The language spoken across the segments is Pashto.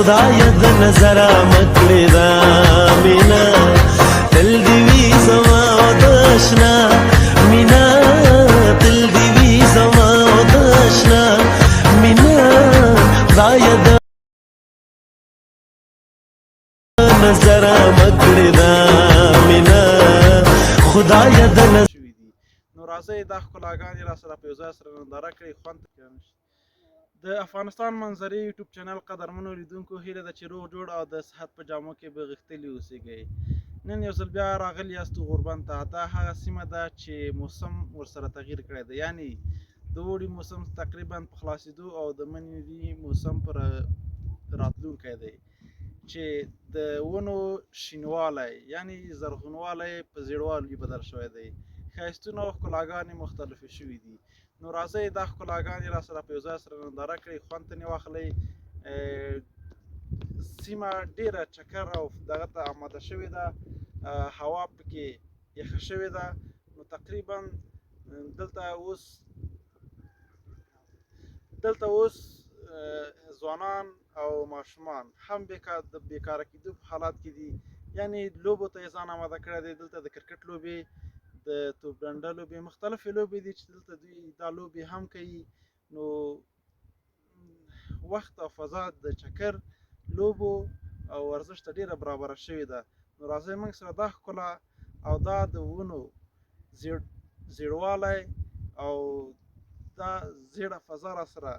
خدای د نظر مکړې دا مینا تل دی وی زما او د آشنا مینا تل دی وی زما او د آشنا مینا خدای د نظر مکړې دا مینا خدای د نو راځئ دا ښکلاګانې را سره په یو ځای سره ننداره کړئ خوند د افغانستان منظرې یوټیوب چینل قدرمنو لیدونکو هیله ده چې روغ جوړ او د صحت په جامو کې به غښتلي اوسیږئ. نن یو ځل بیا راغلي یاستو غوربند ته. دا هغه سیمه ده چې موسم ورسره تغییر کړی دی، یعنی د اوړي موسم تقریبا په خلاصېدو او د مني موسم پر راتلونکی دی چې د ونو شینوالی یعنی زرغونوالی په زیړوالي بدل شوی دی. ښایستونه او ښکلاګانې مختلفې شوي دي. نو راځئ دا ښکلاګانې را سره په یو ځای سره ننداره کړئ، خوند ترې واخلئ. سیمه ډېره چکر او دغه ته آماده شوې ده، هوا پکې یخه شوې ده. نو تقریبا دلته اوس ځوانان او ماشومان هم د بیکاره کېدو په حالات کې دي، یعنی لوبو ته یې ځان آماده کړی دی. دلته د کرکټ لوبې، د توپډنډه لوبې، مختلفې لوبې دي چې دلته دوی دا لوبې هم کوي. نو وخت او فضا د چکر، لوبو او ورزش ته ډېره برابره شوې ده. نو راځئ موږ سره دا ښکلا او دا د ونو زیړوالی او دا زیړه فضا را سره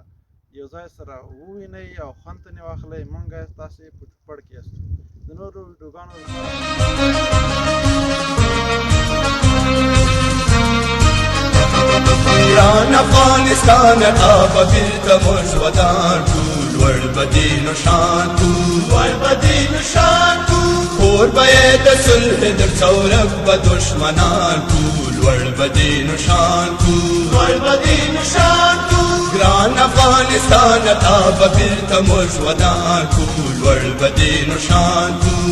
یو ځای سره ووینئ او خوند ترې واخلئ. موږ تاسې په ټوپړ کې یاستو. د نورو ویډیوګانو ګران افغانستان آب بیرته موږ ودان کړو، لوړ به دې نښان کړو، کور به یې د صلح در څورک به دښمنان کړو، لوړ به دې نښان کړو. ګران افغانستان آب بیرته موږ ودان کړو، لوړ به دې نښان کړو.